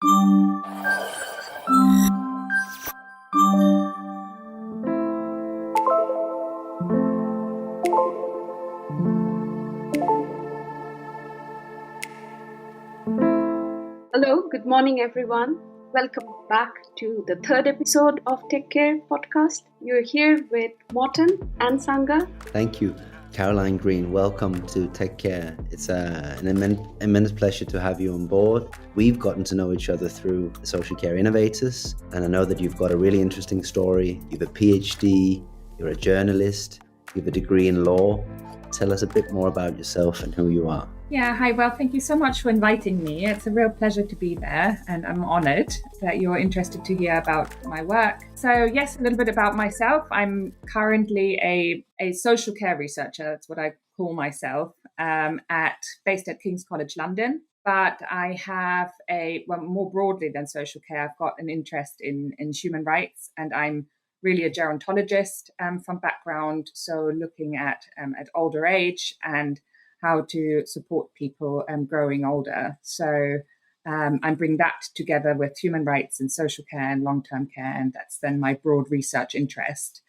Hello, good morning, everyone. Welcome back to the third episode of Take Care podcast. You're here with Morton and Sangha. Thank you, Caroline Green. Welcome to Take Care. It's an immense pleasure to have you on board. We've gotten to know each other through Social Care Innovators, and I know that you've got a really interesting story. You have a PhD, you're a journalist, you have a degree in law. Tell us a bit more about yourself and who you are. Yeah, hi. Well, thank you so much for inviting me. It's a real pleasure to be there, and I'm honored that you're interested to hear about my work. So yes, a little bit about myself. I'm currently a social care researcher. That's what I call myself, based at King's College London. But I have more broadly than social care, I've got an interest in human rights, and I'm really a gerontologist from background. So looking at older age and how to support people growing older. So I bring that together with human rights and social care and long-term care, and that's then my broad research interest.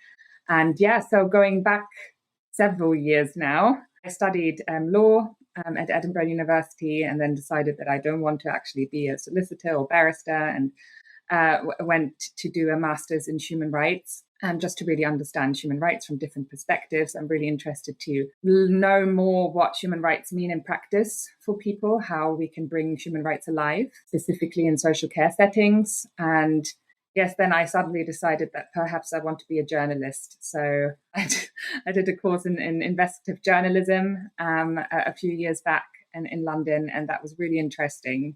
And so going back several years now, I studied law at Edinburgh University, and then decided that I don't want to actually be a solicitor or barrister, and went to do a master's in human rights. Just to really understand human rights from different perspectives. I'm really interested to know more what human rights mean in practice for people, how we can bring human rights alive, specifically in social care settings. And yes, then I suddenly decided that perhaps I want to be a journalist. So I did a course in investigative journalism a few years back in London, and that was really interesting,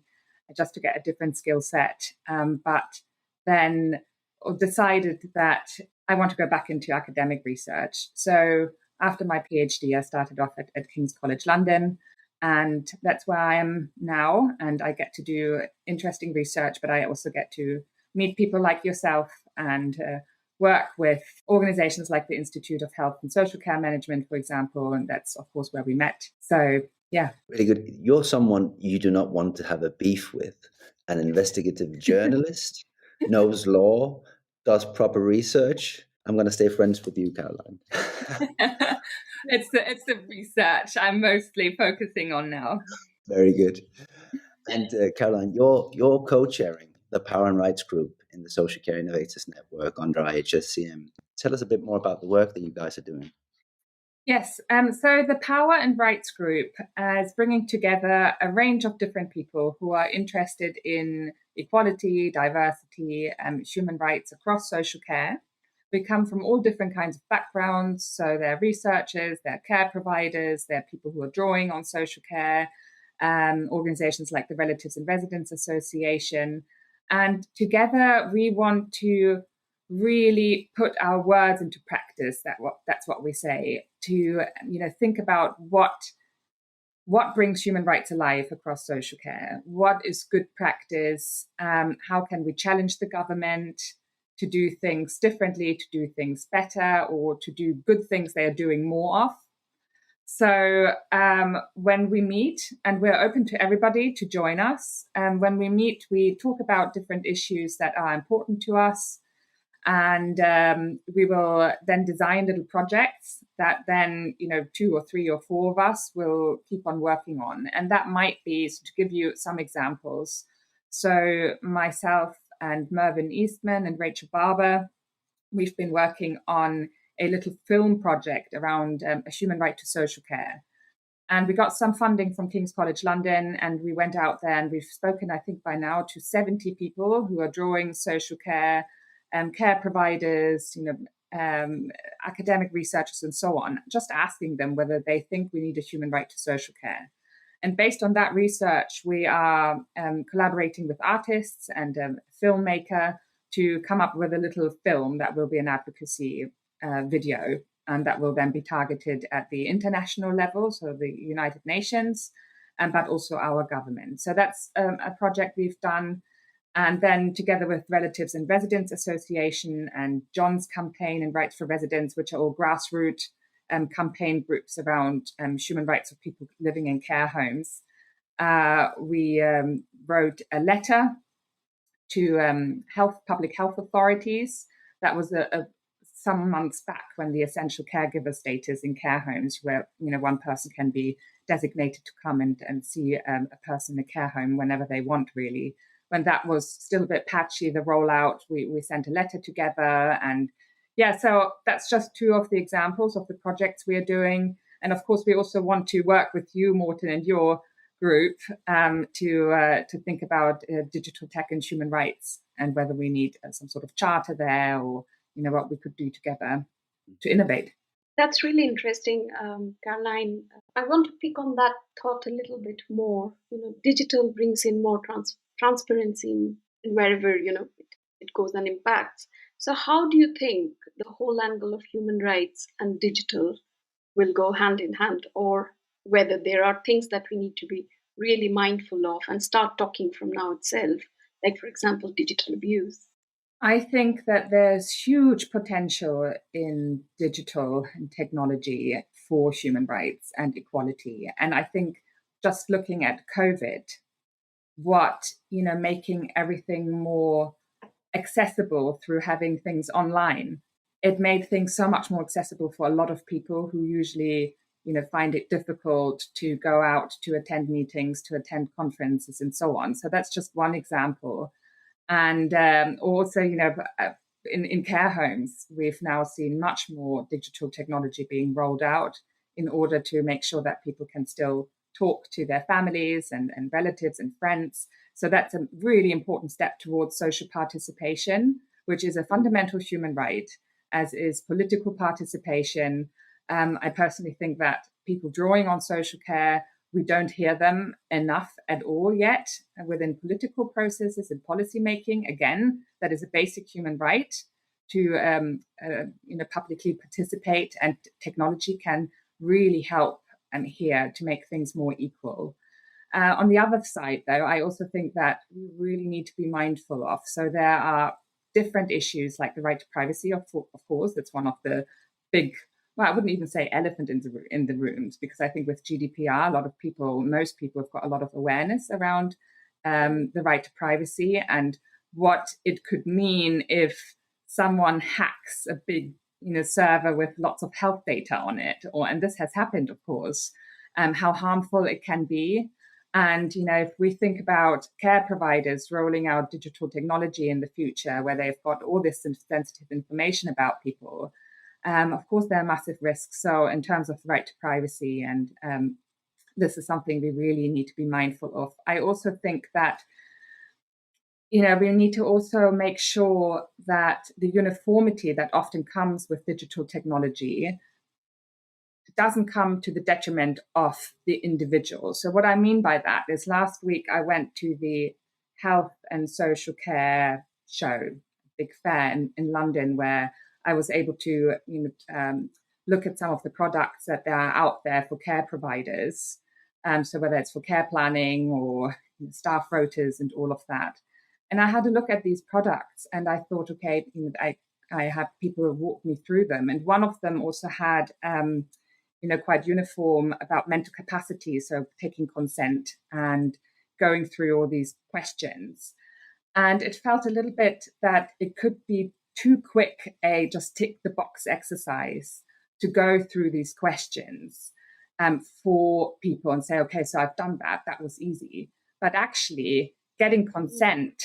just to get a different skill set. But then decided that I want to go back into academic research. So after my PhD, I started off at King's College London, and that's where I am now. And I get to do interesting research, but I also get to meet people like yourself and work with organizations like the Institute of Health and Social Care Management, for example. And that's, of course, where we met. So, yeah. Really good. You're someone you do not want to have a beef with. An investigative journalist, knows law, does proper research. I'm going to stay friends with you, Caroline. It's the research I'm mostly focusing on now. Very good. And Caroline, you're co-chairing the Power and Rights Group in the Social Care Innovators Network under IHSCM. Tell us a bit more about the work that you guys are doing. Yes, so the Power and Rights Group is bringing together a range of different people who are interested in equality, diversity, and human rights across social care. We come from all different kinds of backgrounds. So they're researchers, they're care providers, they're people who are drawing on social care, organizations like the Relatives and Residents Association. And together we want to really put our words into practice. That's what we say, to think about what brings human rights alive across social care. What is good practice? How can we challenge the government to do things differently, to do things better, or to do good things they are doing more of? So when we meet, and we're open to everybody to join us, when we meet, we talk about different issues that are important to us. And we will then design little projects that then, 2 or 3 or 4 of us will keep on working on. And that might be, so to give you some examples. So myself and Mervyn Eastman and Rachel Barber, we've been working on a little film project around a human right to social care. And we got some funding from King's College London, and we went out there and we've spoken, I think by now, to 70 people who are drawing social care, care providers, academic researchers and so on, just asking them whether they think we need a human right to social care. And based on that research, we are collaborating with artists and a filmmaker to come up with a little film that will be an advocacy video, and that will then be targeted at the international level, so the United Nations, but also our government. So that's a project we've done. And then together with Relatives and Residents Association and John's campaign and Rights for Residents, which are all grassroots campaign groups around human rights of people living in care homes, we wrote a letter to public health authorities. That was some months back when the essential caregiver status in care homes, where one person can be designated to come and see a person in a care home whenever they want, really. When that was still a bit patchy, the rollout, we sent a letter together. And yeah, so that's just two of the examples of the projects we are doing. And of course, we also want to work with you, Morten, and your group to think about digital tech and human rights, and whether we need some sort of charter there, or what we could do together to innovate. That's really interesting, Caroline. I want to pick on that thought a little bit more. Digital brings in more transparency in wherever it goes and impacts. So how do you think the whole angle of human rights and digital will go hand in hand, or whether there are things that we need to be really mindful of and start talking from now itself, like, for example, digital abuse? I think that there's huge potential in digital and technology for human rights and equality. And I think just looking at COVID, making everything more accessible through having things online, it made things so much more accessible for a lot of people who usually find it difficult to go out, to attend meetings, to attend conferences, and so on. So that's just one example. And also, in care homes, we've now seen much more digital technology being rolled out in order to make sure that people can still talk to their families and relatives and friends. So that's a really important step towards social participation, which is a fundamental human right, as is political participation. I personally think that people drawing on social care, we don't hear them enough at all yet within political processes and policy making. Again, that is a basic human right to publicly participate, and technology can really help here to make things more equal. On the other side, though, I also think that we really need to be mindful of. So there are different issues like the right to privacy, of course. That's one of the big, well, I wouldn't even say elephant in the rooms, because I think with GDPR, most people have got a lot of awareness around the right to privacy and what it could mean if someone hacks a big server with lots of health data on it, and this has happened, of course, how harmful it can be. And, if we think about care providers rolling out digital technology in the future, where they've got all this sensitive information about people, of course, there are massive risks. So in terms of the right to privacy, and this is something we really need to be mindful of. I also think that we need to also make sure that the uniformity that often comes with digital technology doesn't come to the detriment of the individual. So what I mean by that is, last week I went to the Health and Social Care show, big fair in London, where I was able to look at some of the products that are out there for care providers. So whether it's for care planning or staff rotas and all of that. And I had a look at these products, and I thought, okay, I had people walk me through them. And one of them also had, quite uniform about mental capacity. So taking consent and going through all these questions. And it felt a little bit that it could be too quick a just tick the box exercise to go through these questions for people and say, okay, so I've done that. That was easy. But actually getting consent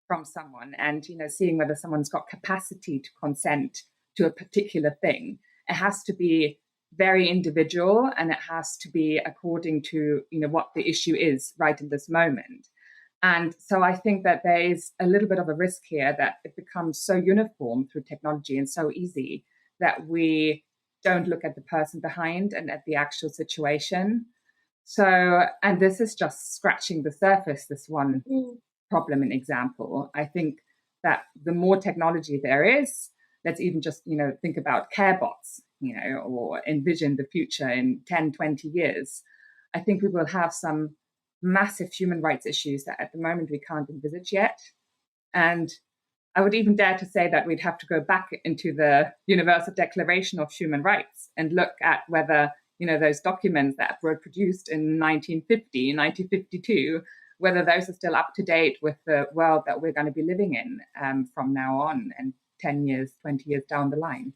from someone and, seeing whether someone's got capacity to consent to a particular thing, it has to be very individual, and it has to be according to, what the issue is right in this moment. And so I think that there is a little bit of a risk here that it becomes so uniform through technology and so easy that we don't look at the person behind and at the actual situation. So, and this is just scratching the surface, this one problem and example. I think that the more technology there is, let's even just, think about care bots, or envision the future in 10, 20 years. I think we will have some massive human rights issues that at the moment we can't envisage yet. And I would even dare to say that we'd have to go back into the Universal Declaration of Human Rights and look at whether, those documents that were produced in 1950, 1952 whether those are still up to date with the world that we're going to be living in from now on and 10 years, 20 years down the line.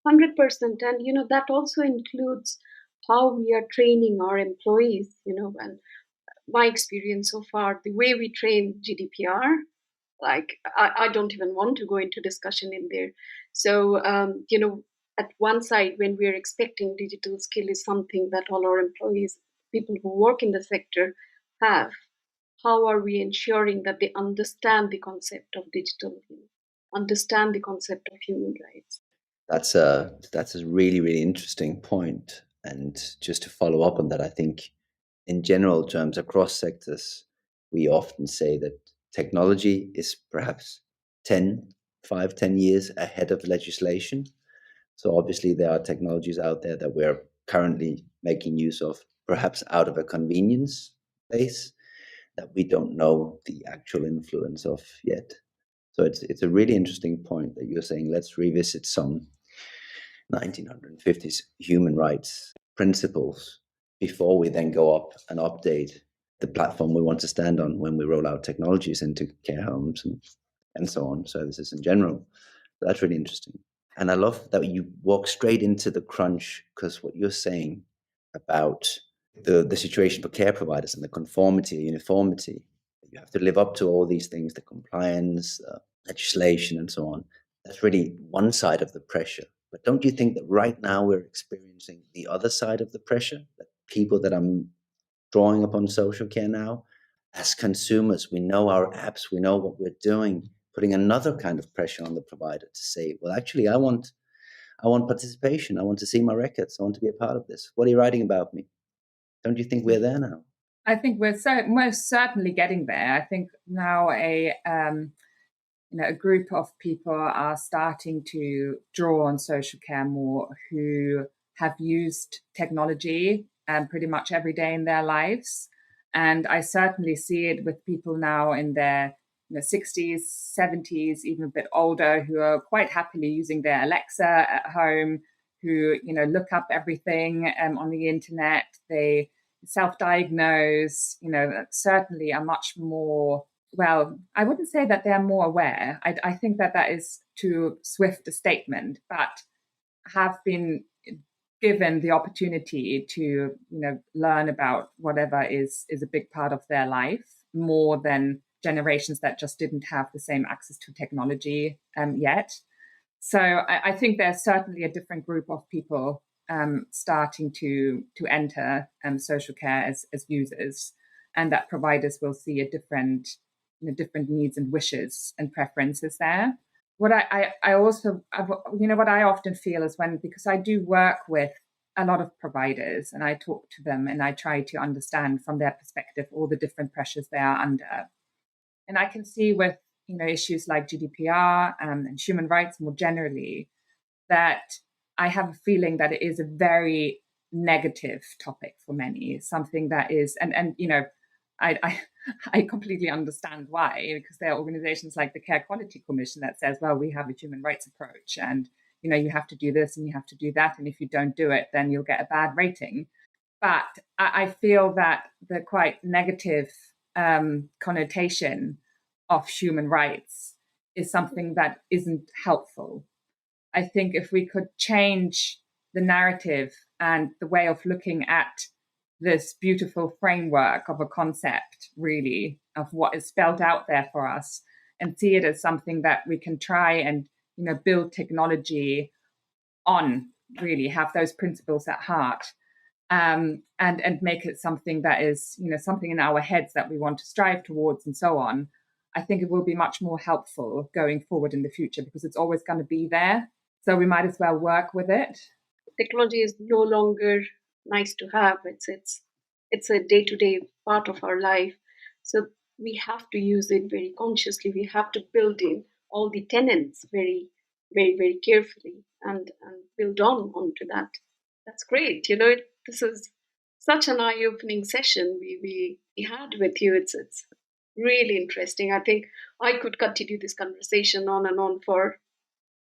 100%. And, that also includes how we are training our employees, and my experience so far, the way we train GDPR, like I don't even want to go into discussion in there. So, at one side, when we're expecting digital skill is something that all our employees, people who work in the sector have, how are we ensuring that they understand the concept of digital, understand the concept of human rights? That's a really, really interesting point. And just to follow up on that, I think in general terms across sectors, we often say that technology is perhaps 10 years ahead of legislation. So obviously there are technologies out there that we're currently making use of, perhaps out of a convenience base, that we don't know the actual influence of yet. So it's a really interesting point that you're saying, let's revisit some 1950s human rights principles before we then go up and update the platform we want to stand on when we roll out technologies into care homes and so on, services in general. So that's really interesting. And I love that you walk straight into the crunch, because what you're saying about the situation for care providers and the conformity or uniformity, you have to live up to all these things, the compliance, legislation and so on. That's really one side of the pressure. But don't you think that right now we're experiencing the other side of the pressure? That people that are drawing upon social care now, as consumers, we know our apps, we know what we're doing, putting another kind of pressure on the provider to say, well, actually, I want participation. I want to see my records. I want to be a part of this. What are you writing about me? Don't you think we're there now? I think we're most certainly getting there. I think now a group of people are starting to draw on social care more, who have used technology pretty much every day in their lives. And I certainly see it with people now in their 60s, 70s, even a bit older, who are quite happily using their Alexa at home, who look up everything on the internet. They self-diagnose, certainly are much more, well, I wouldn't say that they're more aware. I think that is too swift a statement, but have been given the opportunity to learn about whatever is a big part of their life, more than generations that just didn't have the same access to technology yet. So I think there's certainly a different group of people starting to enter social care as users, and that providers will see a different needs and wishes and preferences there. What I also, what I often feel is because I do work with a lot of providers and I talk to them and I try to understand from their perspective all the different pressures they are under. And I can see with, issues like GDPR and human rights more generally, that I have a feeling that it is a very negative topic for many, something that is, and I completely understand why, because there are organizations like the Care Quality Commission that says, well, we have a human rights approach and, you have to do this and you have to do that. And if you don't do it, then you'll get a bad rating. But I feel that the quite negative connotation of human rights is something that isn't helpful. I think if we could change the narrative and the way of looking at this beautiful framework of a concept, really, of what is spelled out there for us, and see it as something that we can try and, build technology on, really have those principles at heart, and make it something that is, something in our heads that we want to strive towards and so on. I think it will be much more helpful going forward in the future, because it's always going to be there. So we might as well work with it. Technology is no longer nice to have. It's a day-to-day part of our life. So we have to use it very consciously. We have to build in all the tenets very, very, very carefully and build onto that. That's great. This is such an eye-opening session we had with you. It's really interesting. I think I could continue this conversation on and on for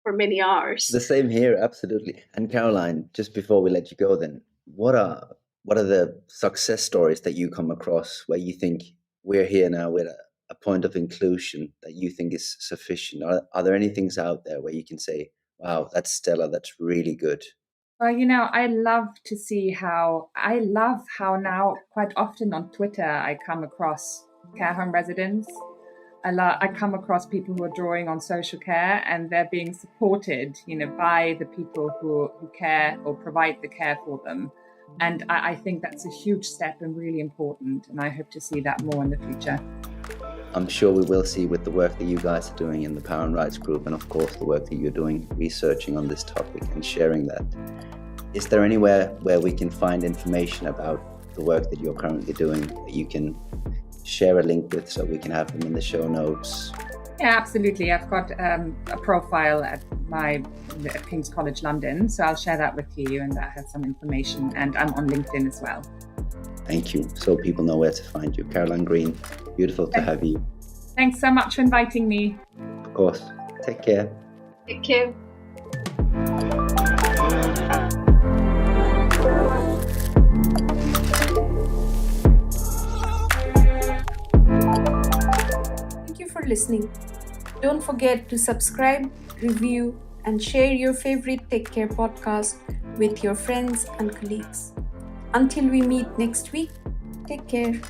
many hours. The same here, absolutely. And Caroline, just before we let you go, then, what are the success stories that you come across where you think we're here now with a point of inclusion that you think is sufficient? Are there any things out there where you can say, wow, that's stellar, that's really good? Well, I love how now quite often on Twitter I come across care home residents. I come across people who are drawing on social care and they're being supported, by the people who care or provide the care for them. And I think that's a huge step and really important. And I hope to see that more in the future. I'm sure we will see with the work that you guys are doing in the Power and Rights Group, and of course the work that you're doing researching on this topic and sharing that. Is there anywhere where we can find information about the work that you're currently doing that you can share a link with so we can have them in the show notes? Yeah, absolutely. I've got a profile at King's College London, so I'll share that with you, and that has some information, and I'm on LinkedIn as well. Thank you. So people know where to find you. Caroline Green, beautiful to have you. Thanks so much for inviting me. Of course. Take care. Take care. Thank you for listening. Don't forget to subscribe, review, and share your favorite Take Care podcast with your friends and colleagues. Until we meet next week, take care.